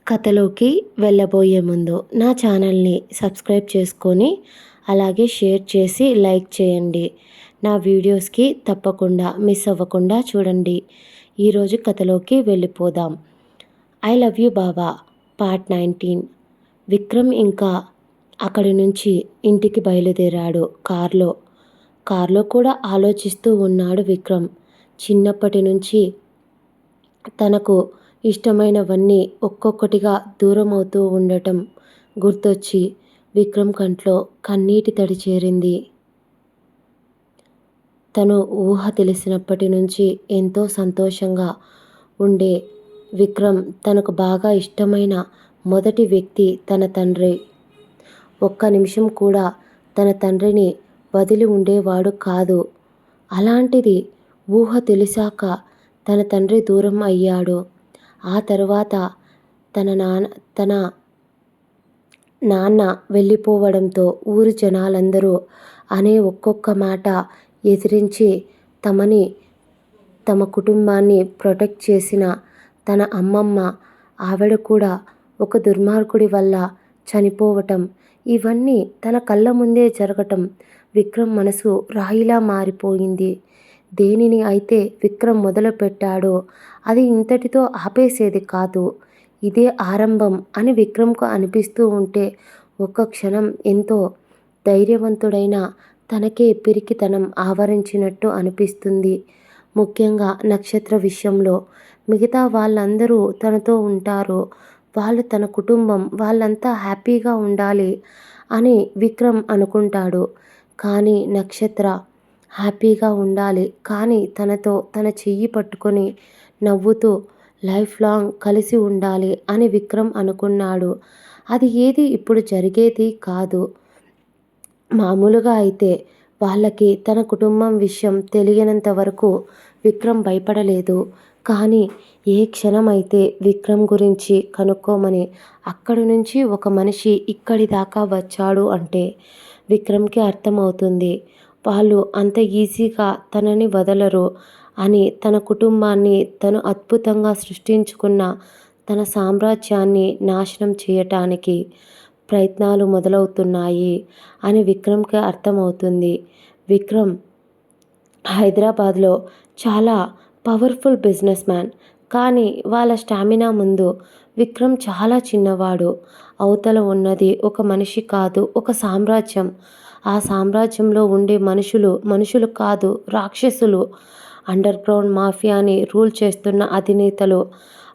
కథలోకి వెళ్ళబోయే ముందు నా ఛానల్ని సబ్స్క్రైబ్ చేసుకొని అలాగే షేర్ చేసి లైక్ చేయండి. నా వీడియోస్కి తప్పకుండా మిస్ అవ్వకుండా చూడండి. ఈరోజు కథలోకి వెళ్ళిపోదాం. ఐ లవ్ యూ బావా పార్ట్ 19. విక్రమ్ ఇంకా అక్కడి నుంచి ఇంటికి బయలుదేరాడు. కార్లో కూడా ఆలోచిస్తూ ఉన్నాడు విక్రమ్. చిన్నప్పటి నుంచి తనకు ఇష్టమైనవన్నీ ఒక్కొక్కటిగా దూరం అవుతూ ఉండటం గుర్తొచ్చి విక్రమ్ కంట్లో కన్నీటి తడి చేరింది. తను ఊహ తెలిసినప్పటి నుంచి ఎంతో సంతోషంగా ఉండే విక్రమ్ తనకు బాగా ఇష్టమైన మొదటి వ్యక్తి తన తండ్రి. ఒక్క నిమిషం కూడా తన తండ్రిని వదిలి ఉండేవాడు కాదు. అలాంటిది ఊహ తెలిసాక తన తండ్రి దూరం అయ్యాడు. ఆ తరువాత తన నాన్న వెళ్ళిపోవడంతో ఊరి జనాలందరూ అనే ఒక్కొక్క మాట ఎదిరించి తమ కుటుంబాన్ని ప్రొటెక్ట్ చేసిన తన అమ్మమ్మ, ఆవిడ కూడా ఒక దుర్మార్గుడి వల్ల చనిపోవటం, ఇవన్నీ తన కళ్ళ ముందే జరగటం విక్రమ్ మనసు రాయిలా మారిపోయింది. దేనిని అయితే విక్రమ్ మొదలుపెట్టాడో అది ఇంతటితో ఆపేసేది కాదు. ఇదే ఆరంభం అని విక్రమ్కు అనిపిస్తూ ఉంటే ఒక్క క్షణం ఎంతో ధైర్యవంతుడైన తనకే పిరికితనం ఆవరించినట్టు అనిపిస్తుంది. ముఖ్యంగా నక్షత్ర విషయంలో. మిగతా వాళ్ళందరూ తనతో ఉంటారు, వాళ్ళు తన కుటుంబం, వాళ్ళంతా హ్యాపీగా ఉండాలి అని విక్రమ్ అనుకుంటాడు. కానీ నక్షత్ర హ్యాపీగా ఉండాలి, కానీ తనతో తన చెయ్యి పట్టుకొని నవ్వుతూ లైఫ్ లాంగ్ కలిసి ఉండాలి అని విక్రమ్ అనుకున్నాడు. అది ఏది ఇప్పుడు జరిగేది కాదు. మామూలుగా అయితే వాళ్ళకి తన కుటుంబం విషయం తెలియనంత వరకు విక్రమ్ భయపడలేదు. కానీ ఏ క్షణమైతే విక్రమ్ గురించి కనుక్కోమని అక్కడి నుంచి ఒక మనిషి ఇక్కడి దాకా వచ్చాడు అంటే విక్రమ్కి అర్థమవుతుంది వాళ్ళు అంత ఈజీగా తనని వదలరు అని. తన కుటుంబాన్ని తను అద్భుతంగా సృష్టించుకున్న తన సామ్రాజ్యాన్ని నాశనం చేయటానికి ప్రయత్నాలు మొదలవుతున్నాయి అని విక్రమ్కి అర్థమవుతుంది. విక్రమ్ హైదరాబాద్లో చాలా పవర్ఫుల్ బిజినెస్ మ్యాన్. కానీ వాళ్ళ స్టామినా ముందు విక్రమ్ చాలా చిన్నవాడు. అవతల ఉన్నది ఒక మనిషి కాదు, ఒక సామ్రాజ్యం. ఆ సామ్రాజ్యంలో ఉండే మనుషులు కాదు, రాక్షసులు. అండర్ గ్రౌండ్ మాఫియాని రూల్ చేస్తున్న అధినేతలు.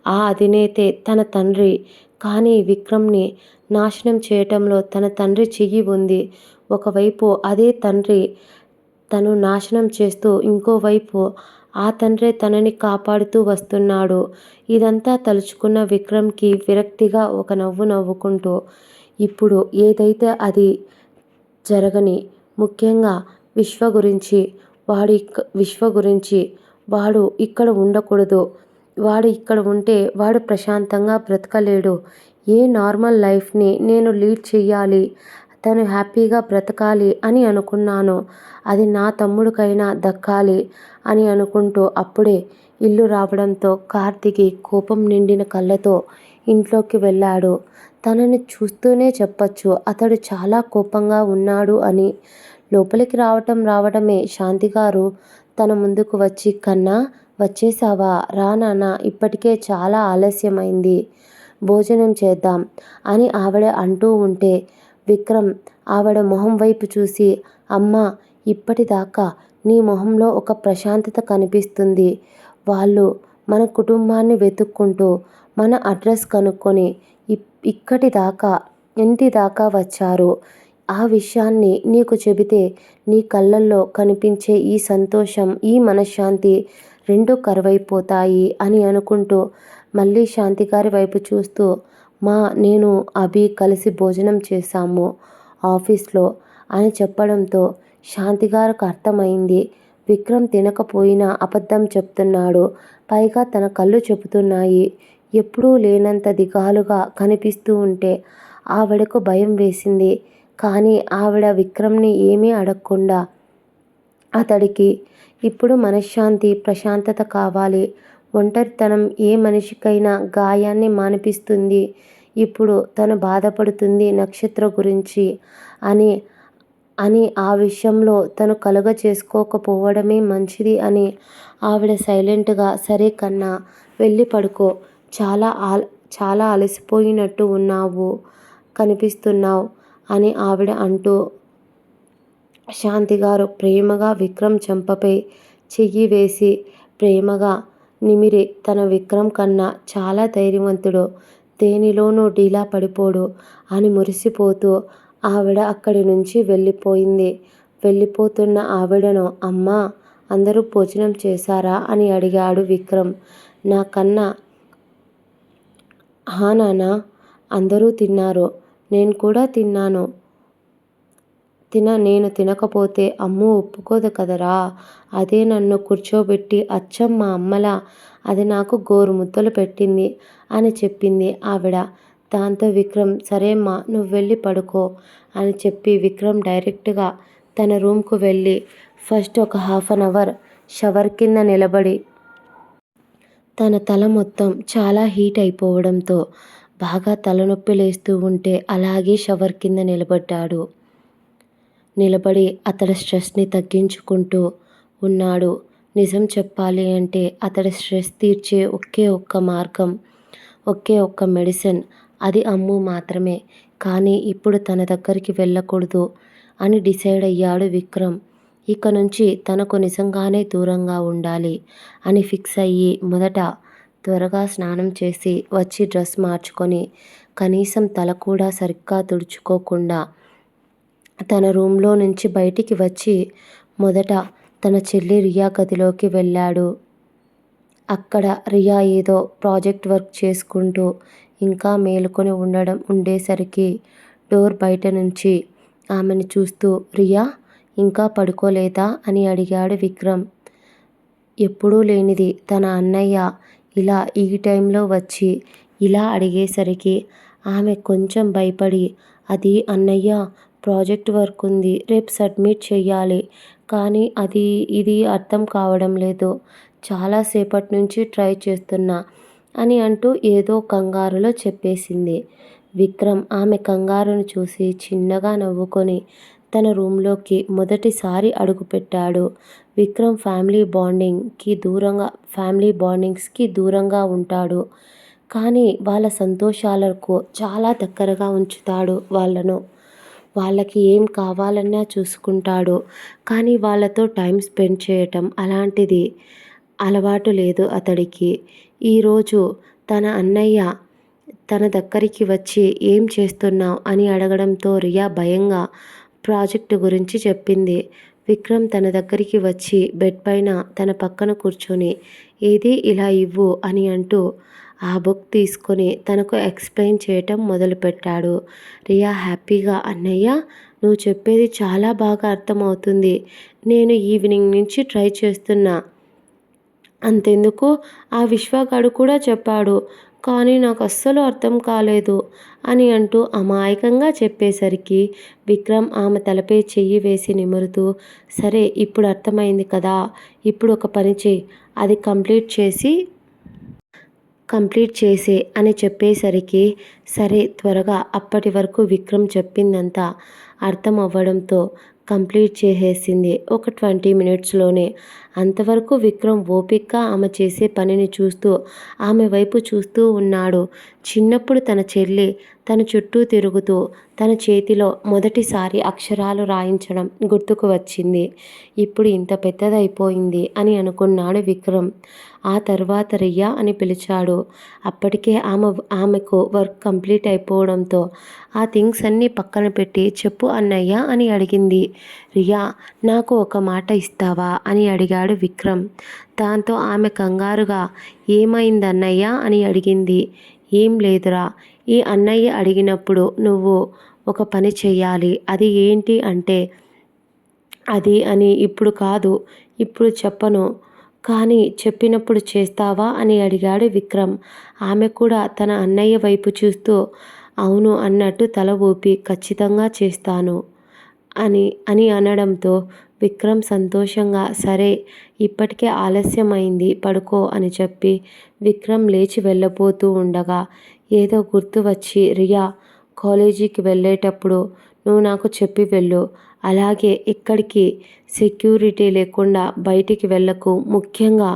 ఆ అధినేతే తన తండ్రి. కానీ విక్రమ్ని నాశనం చేయటంలో తన తండ్రి చెయ్యి ఉంది. ఒకవైపు అదే తండ్రి తను నాశనం చేస్తూ, ఇంకోవైపు ఆ తండ్రే తనని కాపాడుతూ వస్తున్నాడు. ఇదంతా తలుచుకున్న విక్రమ్కి విరక్తిగా ఒక నవ్వు నవ్వుకుంటూ, ఇప్పుడు ఏదైతే అది జరగని, ముఖ్యంగా విశ్వ గురించి వాడు ఇక్కడ ఉండకూడదు. వాడు ఇక్కడ ఉంటే వాడు ప్రశాంతంగా బ్రతకలేడు. ఏ నార్మల్ లైఫ్ని నేను లీడ్ చెయ్యాలి, తను హ్యాపీగా బ్రతకాలి అని అనుకున్నాను. అది నా తమ్ముడికైనా దక్కాలి అని అనుకుంటూ అప్పుడే ఇల్లు రావడంతో కార్ దిగి కోపం నిండిన కళ్ళతో ఇంట్లోకి వెళ్ళాడు. తనని చూస్తూనే చెప్పచ్చు అతడు చాలా కోపంగా ఉన్నాడు అని. లోపలికి రావడమే శాంతిగారు తన ముందుకు వచ్చి, కన్నా వచ్చేసావా, రా నాన్న, ఇప్పటికే చాలా ఆలస్యమైంది, భోజనం చేద్దాం అని ఆవిడ అంటూ ఉంటే విక్రమ్ ఆవిడ మొహం వైపు చూసి, అమ్మా, ఇప్పటిదాకా నీ మొహంలో ఒక ప్రశాంతత కనిపిస్తుంది. వాళ్ళు మన కుటుంబాన్ని వెతుక్కుంటూ మన అడ్రస్ కనుక్కొని ఇంటి దాకా వచ్చారు. ఆ విషయాన్ని నీకు చెబితే నీ కళ్ళల్లో కనిపించే ఈ సంతోషం, ఈ మనశ్శాంతి రెండూ కరువైపోతాయి అని అనుకుంటూ మళ్ళీ శాంతిగారి వైపు చూస్తూ, నేను అభి కలిసి భోజనం చేశాము ఆఫీస్లో అని చెప్పడంతో శాంతిగారికి అర్థమైంది విక్రమ్ తినకపోయినా అబద్ధం చెప్తున్నాడు. పైగా తన కళ్ళు చెబుతున్నాయి. ఎప్పుడూ లేనంత దిగాలుగా కనిపిస్తూ ఉంటే ఆవిడకు భయం వేసింది. కానీ ఆవిడ విక్రమ్ని ఏమీ అడగకుండా, అతడికి ఇప్పుడు మనశ్శాంతి, ప్రశాంతత కావాలి, ఒంటరితనం ఏ మనిషికైనా గాయాన్ని మాన్పిస్తుంది. ఇప్పుడు తను బాధపడుతుంది నక్షత్ర గురించి అని అని ఆ విషయంలో తను కలుగచేసుకోకపోవడమే మంచిది అని ఆవిడ సైలెంట్గా సరే కన్నా వెళ్ళి పడుకో, చాలా అలసిపోయినట్టు కనిపిస్తున్నావు అని ఆవిడ అంటూ శాంతిగారు ప్రేమగా విక్రమ్ చెంపపై చెయ్యి వేసి ప్రేమగా నిమిరి తన విక్రమ్ కన్నా చాలా ధైర్యవంతుడు, దేనిలోనూ డీలా పడిపోడు అని మురిసిపోతూ ఆవిడ అక్కడి నుంచి వెళ్ళిపోయింది. వెళ్ళిపోతున్న ఆవిడను అమ్మా, అందరూ భోజనం చేశారా అని అడిగాడు విక్రమ్. నాకన్నా హా నాన్న, అందరూ తిన్నారు, నేను కూడా తిన్నాను. నేను తినకపోతే అమ్ము ఒప్పుకోదు కదరా, అదే నన్ను కూర్చోబెట్టి అచ్చం మా అమ్మలా అది నాకు గోరుముద్దలు పెట్టింది అని చెప్పింది ఆవిడ. దాంతో విక్రమ్ సరేమ్మా నువ్వు వెళ్ళి పడుకో అని చెప్పి విక్రమ్ డైరెక్ట్గా తన రూమ్కు వెళ్ళి ఫస్ట్ ఒక 1/2 అవర్ షవర్ కింద నిలబడి తన తల మొత్తం చాలా హీట్ అయిపోవడంతో బాగా తలనొప్పి లేస్తూ ఉంటే అలాగే షవర్ కింద నిలబడి అతడి స్ట్రెస్ని తగ్గించుకుంటూ ఉన్నాడు. నిజం చెప్పాలి అంటే అతడి స్ట్రెస్ తీర్చే ఒకే ఒక్క మార్గం, ఒకే ఒక్క మెడిసిన్ అది అమ్ము మాత్రమే. కానీ ఇప్పుడు తన దగ్గరికి వెళ్ళకూడదు అని డిసైడ్ అయ్యాడు విక్రమ్. ఇక నుంచి తనకు నిజంగానే దూరంగా ఉండాలి అని ఫిక్స్ అయ్యి మొదట త్వరగా స్నానం చేసి వచ్చి డ్రెస్ మార్చుకొని కనీసం తల కూడా సరిగ్గా తుడుచుకోకుండా తన రూమ్లో నుంచి బయటికి వచ్చి మొదట తన చెల్లి రియా గదిలోకి వెళ్ళాడు. అక్కడ రియా ఏదో ప్రాజెక్ట్ వర్క్ చేసుకుంటూ ఇంకా మేలుకొని ఉండేసరికి డోర్ బయట నుంచి ఆమెను చూస్తూ రియా ఇంకా పడుకోలేదా అని అడిగాడు విక్రమ్. ఎప్పుడూ లేనిది తన అన్నయ్య ఇలా ఈ టైంలో వచ్చి ఇలా అడిగేసరికి ఆమె కొంచెం భయపడి అది అన్నయ్య ప్రాజెక్ట్ వర్క్ ఉంది, రేపు సబ్మిట్ చెయ్యాలి, కానీ ఇది అర్థం కావడం లేదు, చాలాసేపటి నుంచి ట్రై చేస్తున్నా అని అంటూ ఏదో కంగారులో చెప్పేసింది. విక్రమ్ ఆమె కంగారును చూసి చిన్నగా నవ్వుకొని తన రూంలోకి మొదటిసారి అడుగుపెట్టాడు. విక్రమ్ ఫ్యామిలీ బాండింగ్స్కి దూరంగా ఉంటాడు, కానీ వాళ్ళ సంతోషాలకు చాలా దగ్గరగా ఉంచుతాడు వాళ్ళను. వాళ్ళకి ఏం కావాలన్నా చూసుకుంటాడు, కానీ వాళ్ళతో టైం స్పెండ్ చేయటం అలాంటిది అలవాటు లేదు అతడికి. ఈరోజు తన అన్నయ్య తన దగ్గరికి వచ్చి ఏం చేస్తున్నావు అని అడగడంతో రియా భయంగా ప్రాజెక్టు గురించి చెప్పింది. విక్రమ్ తన దగ్గరికి వచ్చి బెడ్ పైన తన పక్కన కూర్చొని ఏది ఇలా ఇవ్వు అని అంటూ ఆ బుక్ తీసుకొని తనకు ఎక్స్ప్లెయిన్ చేయటం మొదలుపెట్టాడు. రియా హ్యాపీగా అన్నయ్య నువ్వు చెప్పేది చాలా బాగా అర్థమవుతుంది, నేను ఈవినింగ్ నుంచి ట్రై చేస్తున్నా, అంతెందుకు ఆ విశ్వగాడు కూడా చెప్పాడు, కానీ నాకు అస్సలు అర్థం కాలేదు అని అంటూ అమాయకంగా చెప్పేసరికి విక్రమ్ ఆమె తలపై చెయ్యి వేసి నిమురుతూ సరే ఇప్పుడు అర్థమైంది కదా, ఇప్పుడు ఒక పని చెయ్యి, అది కంప్లీట్ చేసే అని చెప్పేసరికి సరే త్వరగా అప్పటి వరకు విక్రమ్ చెప్పిందంతా అర్థం అవ్వడంతో కంప్లీట్ చేసేసింది ఒక 20 మినిట్స్లోనే. అంతవరకు విక్రమ్ ఓపిక్గా ఆమె చేసే పనిని చూస్తూ ఆమె వైపు చూస్తూ ఉన్నాడు. చిన్నప్పుడు తన చెల్లి తన చుట్టూ తిరుగుతూ తన చేతిలో మొదటిసారి అక్షరాలు రాయించడం గుర్తుకు వచ్చింది. ఇప్పుడు ఇంత పెద్దదైపోయింది అని అనుకున్నాడు విక్రమ్. ఆ తర్వాత రియా అని పిలిచాడు. అప్పటికే ఆమెకు వర్క్ కంప్లీట్ అయిపోవడంతో ఆ థింగ్స్ అన్నీ పక్కన పెట్టి చెప్పు అన్నయ్య అని అడిగింది. రియా నాకు ఒక మాట ఇస్తావా అని అడిగాడు విక్రమ్. దాంతో ఆమె కంగారుగా ఏమైందన్నయ్య అని అడిగింది. ఏం లేదురా, ఈ అన్నయ్య అడిగినప్పుడు నువ్వు ఒక పని చెయ్యాలి, అది ఏంటి అంటే అది అని ఇప్పుడు కాదు, ఇప్పుడు చెప్పను, కానీ చెప్పినప్పుడు చేస్తావా అని అడిగాడు విక్రమ్. ఆమె కూడా తన అన్నయ్య వైపు చూస్తూ అవును అన్నట్టు తల ఊపి ఖచ్చితంగా చేస్తాను అని అనడంతో విక్రమ్ సంతోషంగా సరే ఇప్పటికే ఆలస్యమైంది పడుకో అని చెప్పి విక్రమ్ లేచి వెళ్ళబోతూ ఉండగా ఏదో గుర్తు వచ్చి రియా కాలేజీకి వెళ్ళేటప్పుడు నువ్వు నాకు చెప్పి వెళ్ళు. అలాగే ఎక్కడికి సెక్యూరిటీ లేకుండా బయటికి వెళ్ళకు. ముఖ్యంగా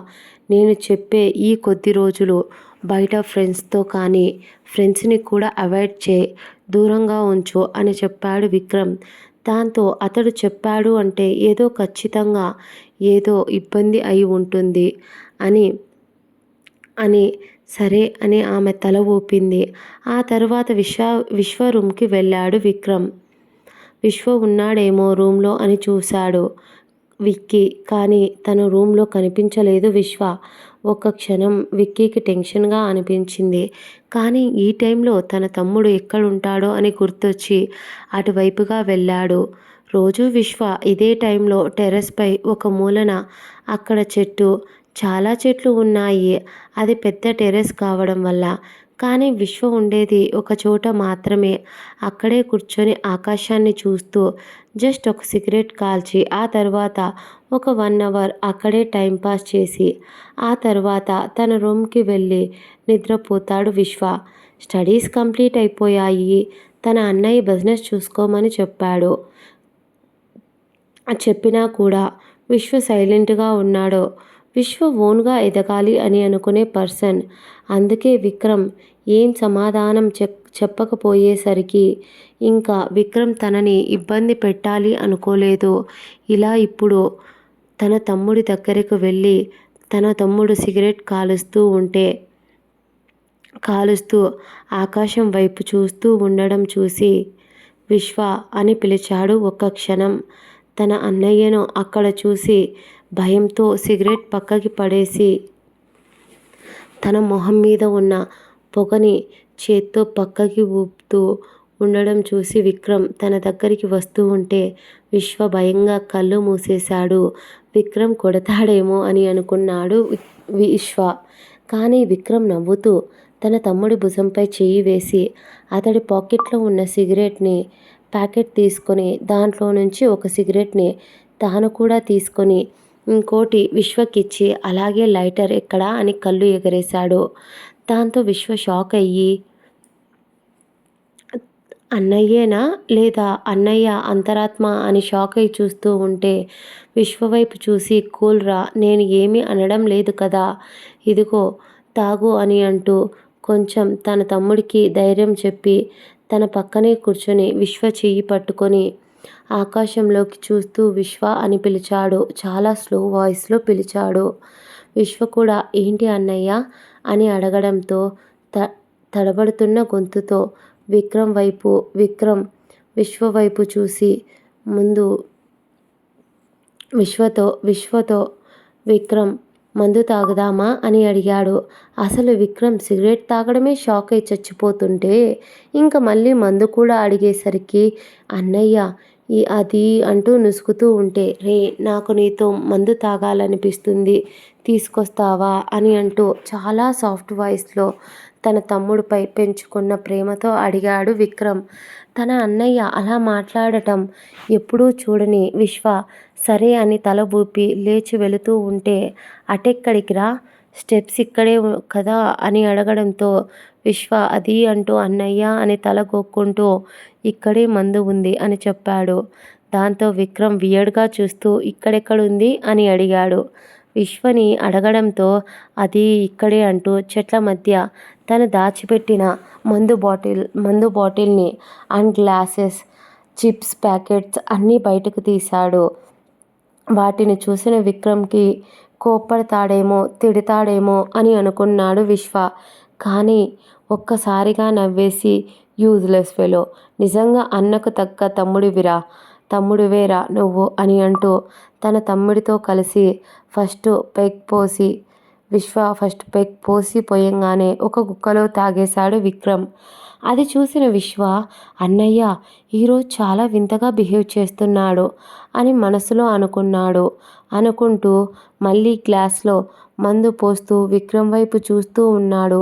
నేను చెప్పే ఈ కొద్ది రోజులు బయట ఫ్రెండ్స్తో కానీ ఫ్రెండ్స్ని కూడా అవాయిడ్ చేయి, దూరంగా ఉంచు అని చెప్పాడు విక్రమ్. దాంతో అతడు చెప్పాడు అంటే ఏదో ఖచ్చితంగా ఏదో ఇబ్బంది అయి ఉంటుంది అని అని సరే అని ఆమె తల ఊపింది. ఆ తర్వాత విశ్వ రూమ్కి వెళ్ళాడు విక్రమ్. విశ్వ ఉన్నాడేమో రూమ్లో అని చూశాడు విక్కీ. కానీ తన రూమ్లో కనిపించలేదు విశ్వ. ఒక్క క్షణం విక్కీకి టెన్షన్గా అనిపించింది. కానీ ఈ టైంలో తన తమ్ముడు ఎక్కడుంటాడో అని గుర్తొచ్చి అటువైపుగా వెళ్ళాడు. రోజూ విశ్వ ఇదే టైంలో టెర్రస్పై ఒక మూలన అక్కడ చాలా చెట్లు ఉన్నాయి. అది పెద్ద టెర్రస్ కావడం వల్ల. కానీ విశ్వ ఉండేది ఒక చోట మాత్రమే. అక్కడే కూర్చొని ఆకాశాన్ని చూస్తూ జస్ట్ ఒక సిగరెట్ కాల్చి ఆ తర్వాత ఒక 1 అవర్ అక్కడే టైంపాస్ చేసి ఆ తర్వాత తన రూమ్కి వెళ్ళి నిద్రపోతాడు విశ్వ. స్టడీస్ కంప్లీట్ అయిపోయాయి. తన అన్నయ్య బిజినెస్ చూసుకోమని చెప్పాడు. చెప్పినా కూడా విశ్వ సైలెంట్గా ఉన్నాడు. విశ్వ ఓన్గా ఎదగాలి అని అనుకునే పర్సన్. అందుకే విక్రమ్ ఏం సమాధానం చెప్పకపోయేసరికి ఇంకా విక్రమ్ తనని ఇబ్బంది పెట్టాలి అనుకోలేదు. ఇలా ఇప్పుడు తన తమ్ముడి దగ్గరకు వెళ్ళి తన తమ్ముడు సిగరెట్ కాలుస్తూ ఆకాశం వైపు చూస్తూ ఉండడం చూసి విశ్వ అని పిలిచాడు. ఒక్క క్షణం తన అన్నయ్యను అక్కడ చూసి భయంతో సిగరెట్ పక్కకి పడేసి తన మొహం మీద ఉన్న పొగని చేత్తో పక్కకి ఊపుతూ ఉండడం చూసి విక్రమ్ తన దగ్గరికి వస్తూ ఉంటే విశ్వ భయంగా కళ్ళు మూసేశాడు. విక్రమ్ కొడతాడేమో అని అనుకున్నాడు విశ్వ. కానీ విక్రమ్ నవ్వుతూ తన తమ్ముడి భుజంపై చెయ్యి వేసి అతడి పాకెట్లో ఉన్న సిగరెట్ని ప్యాకెట్ తీసుకొని దాంట్లో నుంచి ఒక సిగరెట్ని తాను కూడా తీసుకొని ఇంకోటి విశ్వకిచ్చి అలాగే లైటర్ ఎక్కడా అని కళ్ళు ఎగరేశాడు. దాంతో విశ్వ షాక్ అయ్యి అన్నయ్యేనా లేదా అన్నయ్య అంతరాత్మ అని షాక్ అయి చూస్తూ ఉంటే విశ్వ వైపు చూసి కూల్రా, నేను ఏమీ అనడం లేదు కదా, ఇదిగో తాగు అని అంటూ కొంచెం తన తమ్ముడికి ధైర్యం చెప్పి తన పక్కనే కూర్చొని విశ్వ చెయ్యి పట్టుకొని ఆకాశంలోకి చూస్తూ విశ్వ అని పిలిచాడు. చాలా స్లో వాయిస్లో పిలిచాడు. విశ్వ కూడా ఏంటి అన్నయ్య అని అడగడంతో తడబడుతున్న గొంతుతో విక్రమ్ విశ్వ వైపు చూసి ముందు విశ్వతో విక్రమ్ మందు తాగుదామా అని అడిగాడు. అసలు విక్రమ్ సిగరెట్ తాగడమే షాక్ అయి చచ్చిపోతుంటే ఇంకా మళ్ళీ మందు కూడా అడిగేసరికి అన్నయ్య అది అంటూ నుసుకుతూ ఉంటే రే, నాకు నీతో మందు తాగాలనిపిస్తుంది, తీసుకొస్తావా అని అంటూ చాలా సాఫ్ట్ వాయిస్లో తన తమ్ముడిపై పెంచుకున్న ప్రేమతో అడిగాడు విక్రమ్. తన అన్నయ్య అలా మాట్లాడటం ఎప్పుడూ చూడని విశ్వ సరే అని తల ఊపి లేచి వెళుతూ ఉంటే అటెక్కడికి రా, స్టెప్స్ ఇక్కడే కదా అని అడగడంతో విశ్వ అది అంటూ అన్నయ్య అని తల గోక్కుంటూ ఇక్కడే మందు ఉంది అని చెప్పాడు. దాంతో విక్రమ్ వియర్డ్గా చూస్తూ ఇక్కడెక్కడుంది అని అడిగాడు. విశ్వని అడగడంతో అది ఇక్కడే అంటూ చెట్ల మధ్య తను దాచిపెట్టిన మందు బాటిల్ని అండ్ గ్లాసెస్, చిప్స్ ప్యాకెట్స్ అన్నీ బయటకు తీశాడు. వాటిని చూసిన విక్రమ్కి కోప్పడతాడేమో తిడతాడేమో అని అనుకున్నాడు విశ్వ. కానీ ఒక్కసారిగా నవ్వేసి యూజ్లెస్ ఫెలో, నిజంగా అన్నకు తగ్గ తమ్ముడివేరా నువ్వు అని అంటూ తన తమ్ముడితో కలిసి విశ్వ ఫస్ట్ పెగ్ పోసి పోయంగానే ఒక గుక్కలో తాగేశాడు విక్రమ్. అది చూసిన విశ్వ అన్నయ్య ఈరోజు చాలా వింతగా బిహేవ్ చేస్తున్నాడు అని మనసులో అనుకుంటూ మళ్ళీ గ్లాస్లో మందు పోస్తూ విక్రమ్ వైపు చూస్తూ ఉన్నాడు.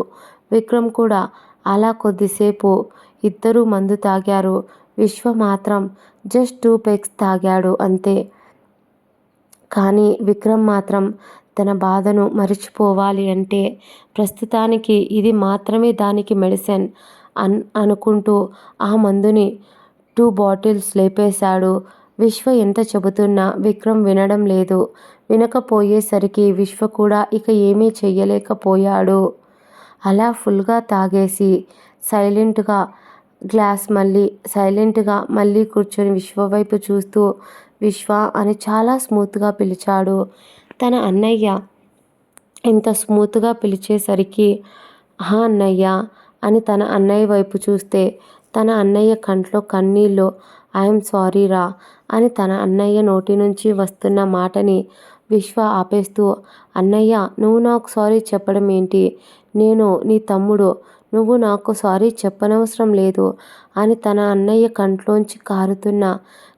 విక్రమ్ కూడా అలా కొద్దిసేపు ఇద్దరూ మందు తాగారు. విశ్వ మాత్రం జస్ట్ 2 పెగ్స్ తాగాడు అంతే. కానీ విక్రమ్ మాత్రం తన బాధను మరిచిపోవాలి అంటే ప్రస్తుతానికి ఇది మాత్రమే దానికి మెడిసిన్ అనుకుంటూ ఆ మందుని 2 బాటిల్స్ లేపేశాడు. విశ్వ ఎంత చెబుతున్నా విక్రమ్ వినడం లేదు. వినకపోయేసరికి విశ్వ కూడా ఇక ఏమీ చెయ్యలేకపోయాడు. అలా ఫుల్గా తాగేసి సైలెంట్గా మళ్ళీ కూర్చొని విశ్వ వైపు చూస్తూ విశ్వ అని చాలా స్మూత్గా పిలిచాడు. తన అన్నయ్య ఇంత స్మూత్గా పిలిచేసరికి హా అన్నయ్య అని తన అన్నయ్య వైపు చూస్తే తన అన్నయ్య కంట్లో కన్నీళ్ళు. ఐఎమ్ సారీ రా అని తన అన్నయ్య నోటి నుంచి వస్తున్న మాటని విశ్వ ఆపేస్తూ, అన్నయ్య నువ్వు నాకు సారీ చెప్పడం ఏంటి? నేను నీ తమ్ముడు, నువ్వు నాకు సారీ చెప్పనవసరం లేదు అని తన అన్నయ్య కంట్లోంచి కారుతున్న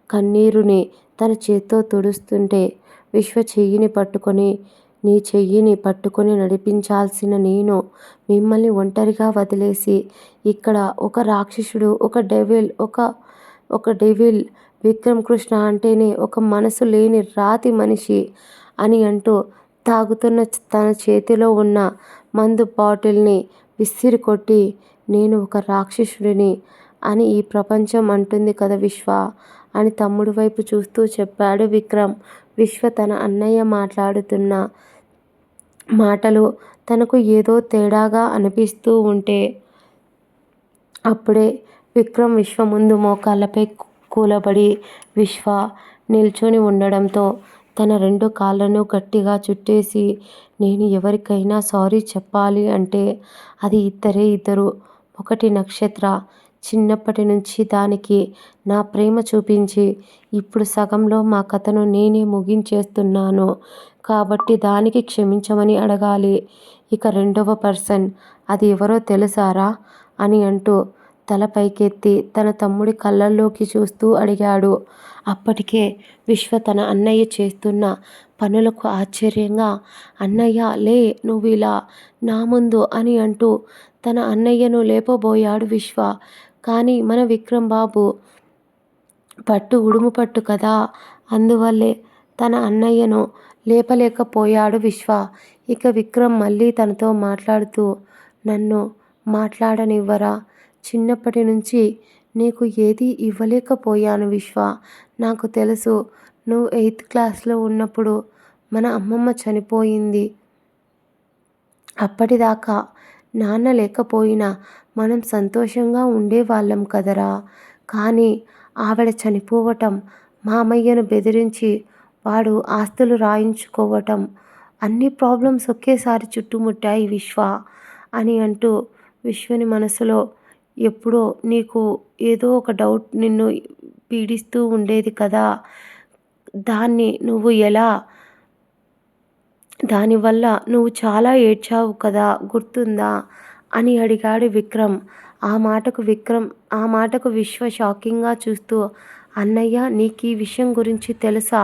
కన్నీరుని తన చేత్తో తుడుస్తుంటే విశ్వ నీ చెయ్యిని పట్టుకొని నడిపించాల్సిన నేను మిమ్మల్ని ఒంటరిగా వదిలేసి ఇక్కడ ఒక రాక్షసుడు, ఒక డెవిల్ విక్రమ్ కృష్ణ అంటేనే ఒక మనసు లేని రాతి మనిషి అని అంటూ తాగుతున్న తన చేతిలో ఉన్న మందు బాటిల్ని విసిరి కొట్టి, నేను ఒక రాక్షసుడిని అని ఈ ప్రపంచం అంటుంది కదా విశ్వ అని తమ్ముడి వైపు చూస్తూ చెప్పాడు విక్రమ్. విశ్వ తన అన్నయ్య మాట్లాడుతున్న మాటలు తనకు ఏదో తేడాగా అనిపిస్తూ ఉంటే అప్పుడే విక్రమ్ విశ్వ ముందు మోకాళ్ళపై కూలబడి విశ్వ నిల్చొని ఉండడంతో తన 2 కాళ్ళను గట్టిగా చుట్టేసి, నేను ఎవరికైనా సారీ చెప్పాలి అంటే అది ఇద్దరు. ఒకటి నక్షత్ర, చిన్నప్పటి నుంచి దానికి నా ప్రేమ చూపించి ఇప్పుడు సగంలో మా కథను నేనే ముగించేస్తున్నాను కాబట్టి దానికి క్షమించమని అడగాలి. ఇక రెండవ పర్సన్ అది ఎవరో తెలుసారా అని అంటూ తల పైకెత్తి తన తమ్ముడి కళ్ళల్లోకి చూస్తూ అడిగాడు. అప్పటికే విశ్వ తన అన్నయ్య చేస్తున్న పనులకు ఆశ్చర్యంగా, అన్నయ్య లే నువ్విలా నా ముందు అని అంటూ తన అన్నయ్యను లేపబోయాడు విశ్వ. కానీ మన విక్రమ్ బాబు పట్టు ఉడుము పట్టు కదా, అందువల్లే తన అన్నయ్యను లేపలేకపోయాడు విశ్వ. ఇక విక్రమ్ మళ్ళీ తనతో మాట్లాడుతూ, నన్ను మాట్లాడనివ్వరా? చిన్నప్పటి నుంచి నీకు ఏదీ ఇవ్వలేకపోయాను విశ్వ. నాకు తెలుసు నువ్వు 8th క్లాస్లో ఉన్నప్పుడు మన అమ్మమ్మ చనిపోయింది. అప్పటిదాకా నాన్న లేకపోయినా మనం సంతోషంగా ఉండేవాళ్ళం కదరా. కానీ ఆవిడ చనిపోవటం, మామయ్యను బెదిరించి వాడు ఆస్తులు రాయించుకోవటం, అన్ని ప్రాబ్లమ్స్ ఒకేసారి చుట్టుముట్టాయి విశ్వ అని అంటూ విశ్వని మనసులో ఎప్పుడో నీకు ఏదో ఒక డౌట్ నిన్ను పీడిస్తూ ఉండేది కదా, దానివల్ల నువ్వు చాలా ఏడ్చావు కదా గుర్తుందా అని అడిగాడు విక్రమ్. ఆ మాటకు విశ్వ షాకింగ్గా చూస్తూ, అన్నయ్య నీకు ఈ విషయం గురించి తెలుసా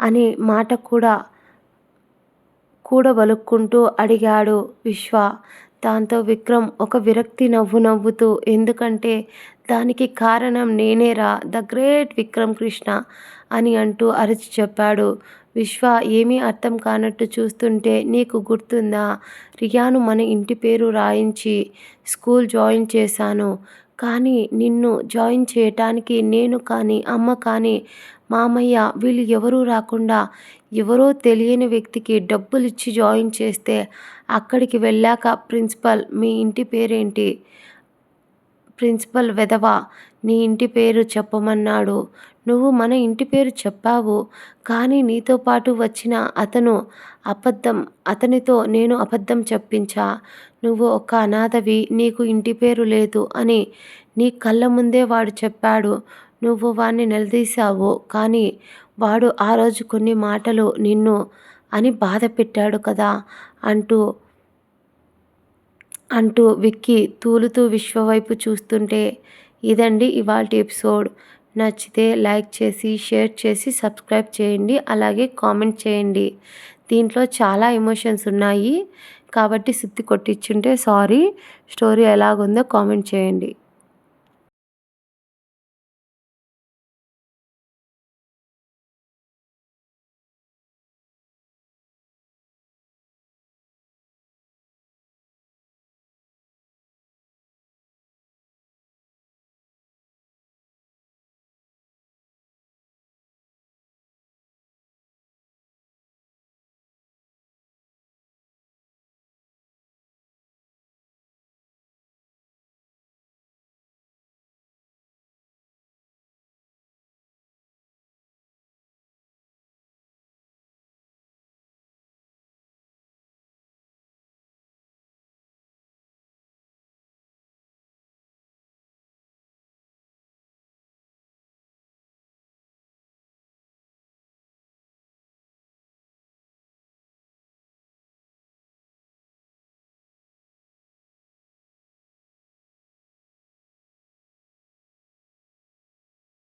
అనే మాట కూడబలుక్కుంటూ అడిగాడు విశ్వ. దాంతో విక్రమ్ ఒక విరక్తి నవ్వు నవ్వుతూ, ఎందుకంటే దానికి కారణం నేనేరా, ద గ్రేట్ విక్రమ్ కృష్ణ అని అంటూ అరిచి చెప్పాడు. విశ్వ ఏమీ అర్థం కానట్టు చూస్తుంటే, నీకు గుర్తుందా, రియాను మన ఇంటి పేరు రాయించి స్కూల్ జాయిన్ చేశాను. కానీ నిన్ను జాయిన్ చేయటానికి నేను కానీ అమ్మ కానీ మామయ్య వీళ్ళు ఎవరూ రాకుండా ఎవరో తెలియని వ్యక్తికి డబ్బులిచ్చి జాయిన్ చేస్తే అక్కడికి వెళ్ళాక ప్రిన్సిపల్ మీ ఇంటి పేరేంటి? ప్రిన్సిపల్ వెధవ నీ ఇంటి పేరు చెప్పమన్నాడు. నువ్వు మన ఇంటి పేరు చెప్పావు. కానీ నీతో పాటు వచ్చిన అతనితో నేను అబద్ధం చెప్పించా. నువ్వు ఒక అనాథవి, నీకు ఇంటి పేరు లేదు అని నీ కళ్ళ ముందే వాడు చెప్పాడు. నువ్వు వాణ్ణి నిలదీశావు. కానీ వాడు ఆ రోజు కొన్ని మాటలు నిన్ను అని బాధ పెట్టాడు కదా అంటూ విక్కీ తూలుతూ విశ్వ వైపు చూస్తుంటే, ఇదండి ఇవాల్టి ఎపిసోడ్. నచ్చితే లైక్ చేసి షేర్ చేసి సబ్స్క్రైబ్ చేయండి. అలాగే కామెంట్ చేయండి. దీంట్లో చాలా ఎమోషన్స్ ఉన్నాయి కాబట్టి సుత్తి కొట్టించుంటే సారీ. స్టోరీ ఎలాగుందో కామెంట్ చేయండి.